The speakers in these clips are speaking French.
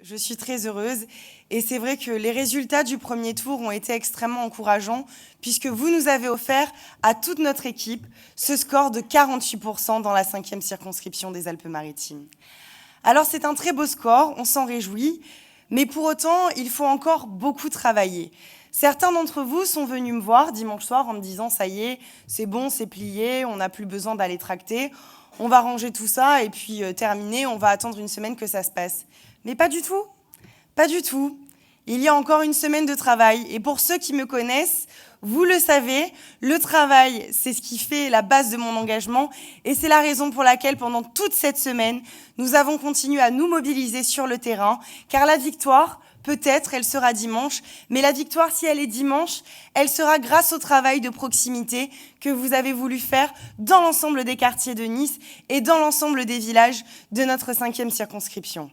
Je suis très heureuse et c'est vrai que les résultats du premier tour ont été extrêmement encourageants puisque vous nous avez offert à toute notre équipe ce score de 48% dans la 5e circonscription des Alpes-Maritimes. Alors c'est un très beau score, on s'en réjouit, mais pour autant il faut encore beaucoup travailler. Certains d'entre vous sont venus me voir dimanche soir en me disant « ça y est, c'est bon, c'est plié, on n'a plus besoin d'aller tracter, on va ranger tout ça et puis terminer, on va attendre une semaine que ça se passe ». Mais pas du tout, pas du tout. Il y a encore une semaine de travail. Et pour ceux qui me connaissent, vous le savez, le travail, c'est ce qui fait la base de mon engagement. Et c'est la raison pour laquelle, pendant toute cette semaine, nous avons continué à nous mobiliser sur le terrain. Car la victoire, peut-être, elle sera dimanche. Mais la victoire, si elle est dimanche, elle sera grâce au travail de proximité que vous avez voulu faire dans l'ensemble des quartiers de Nice et dans l'ensemble des villages de notre 5e circonscription.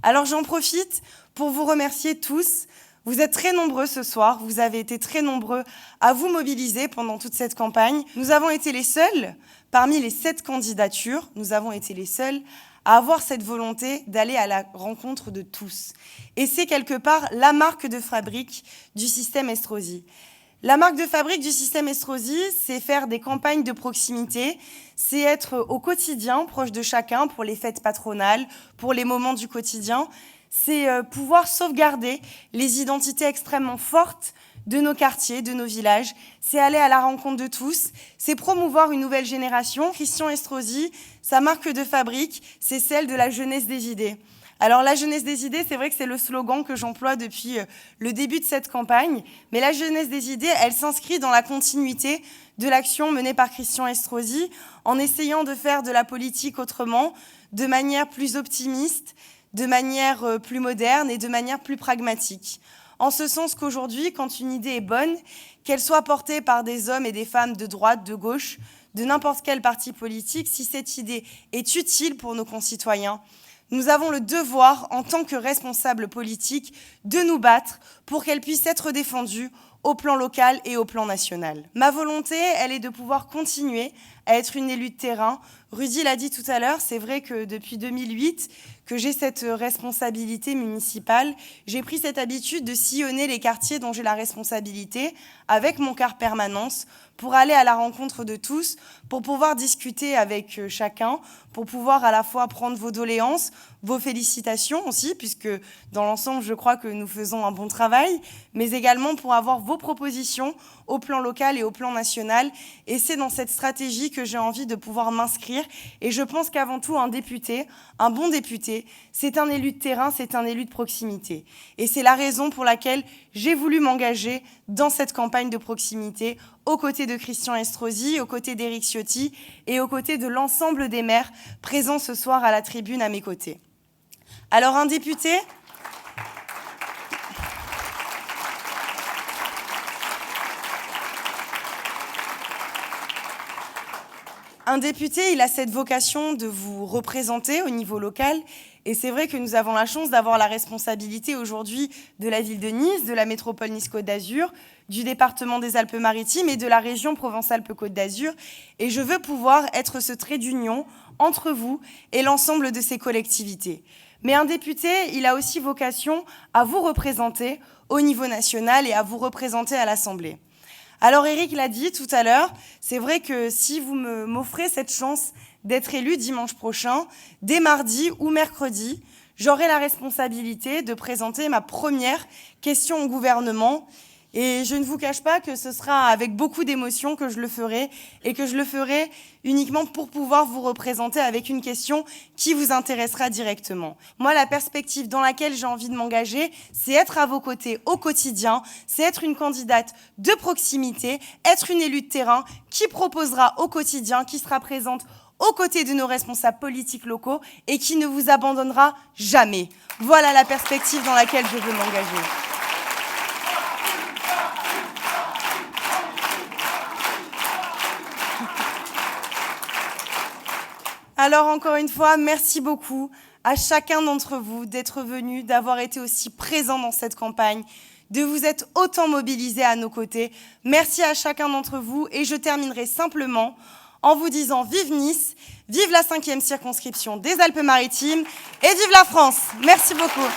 Alors j'en profite pour vous remercier tous. Vous êtes très nombreux ce soir, vous avez été très nombreux à vous mobiliser pendant toute cette campagne. Nous avons été les seuls, parmi les 7 candidatures, nous avons été les seuls à avoir cette volonté d'aller à la rencontre de tous. Et c'est quelque part la marque de fabrique du système Estrosi. La marque de fabrique du système Estrosi, c'est faire des campagnes de proximité, c'est être au quotidien, proche de chacun, pour les fêtes patronales, pour les moments du quotidien. C'est pouvoir sauvegarder les identités extrêmement fortes de nos quartiers, de nos villages. C'est aller à la rencontre de tous, c'est promouvoir une nouvelle génération. Christian Estrosi, sa marque de fabrique, c'est celle de la jeunesse des idées. Alors la jeunesse des idées, c'est vrai que c'est le slogan que j'emploie depuis le début de cette campagne, mais la jeunesse des idées, elle s'inscrit dans la continuité de l'action menée par Christian Estrosi en essayant de faire de la politique autrement, de manière plus optimiste, de manière plus moderne et de manière plus pragmatique. En ce sens qu'aujourd'hui, quand une idée est bonne, qu'elle soit portée par des hommes et des femmes de droite, de gauche, de n'importe quel parti politique, si cette idée est utile pour nos concitoyens, nous avons le devoir, en tant que responsables politiques, de nous battre pour qu'elle puisse être défendue au plan local et au plan national. Ma volonté, elle est de pouvoir continuer à être une élue de terrain. Rudy l'a dit tout à l'heure, c'est vrai que depuis 2008, que j'ai cette responsabilité municipale, j'ai pris cette habitude de sillonner les quartiers dont j'ai la responsabilité avec mon car permanence pour aller à la rencontre de tous, pour pouvoir discuter avec chacun, pour pouvoir à la fois prendre vos doléances, vos félicitations aussi, puisque dans l'ensemble, je crois que nous faisons un bon travail, mais également pour avoir vos propositions au plan local et au plan national. Et c'est dans cette stratégie que j'ai envie de pouvoir m'inscrire. Et je pense qu'avant tout, un député, un bon député, c'est un élu de terrain, c'est un élu de proximité. Et c'est la raison pour laquelle j'ai voulu m'engager dans cette campagne de proximité aux côtés de Christian Estrosi, aux côtés d'Éric Ciotti et aux côtés de l'ensemble des maires présents ce soir à la tribune à mes côtés. Alors un député, il a cette vocation de vous représenter au niveau local. Et c'est vrai que nous avons la chance d'avoir la responsabilité aujourd'hui de la ville de Nice, de la métropole Nice-Côte d'Azur, du département des Alpes-Maritimes et de la région Provence-Alpes-Côte d'Azur. Et je veux pouvoir être ce trait d'union entre vous et l'ensemble de ces collectivités. Mais un député, il a aussi vocation à vous représenter au niveau national et à vous représenter à l'Assemblée. Alors Éric l'a dit tout à l'heure, c'est vrai que si vous m'offrez cette chance d'être élu dimanche prochain, dès mardi ou mercredi, j'aurai la responsabilité de présenter ma première question au gouvernement. Et je ne vous cache pas que ce sera avec beaucoup d'émotion que je le ferai et que je le ferai uniquement pour pouvoir vous représenter avec une question qui vous intéressera directement. Moi, la perspective dans laquelle j'ai envie de m'engager, c'est être à vos côtés au quotidien, c'est être une candidate de proximité, être une élue de terrain qui proposera au quotidien, qui sera présente aux côtés de nos responsables politiques locaux et qui ne vous abandonnera jamais. Voilà la perspective dans laquelle je veux m'engager. Alors encore une fois, merci beaucoup à chacun d'entre vous d'être venu, d'avoir été aussi présent dans cette campagne, de vous être autant mobilisés à nos côtés. Merci à chacun d'entre vous et je terminerai simplement en vous disant vive Nice, vive la 5e circonscription des Alpes-Maritimes et vive la France. Merci beaucoup.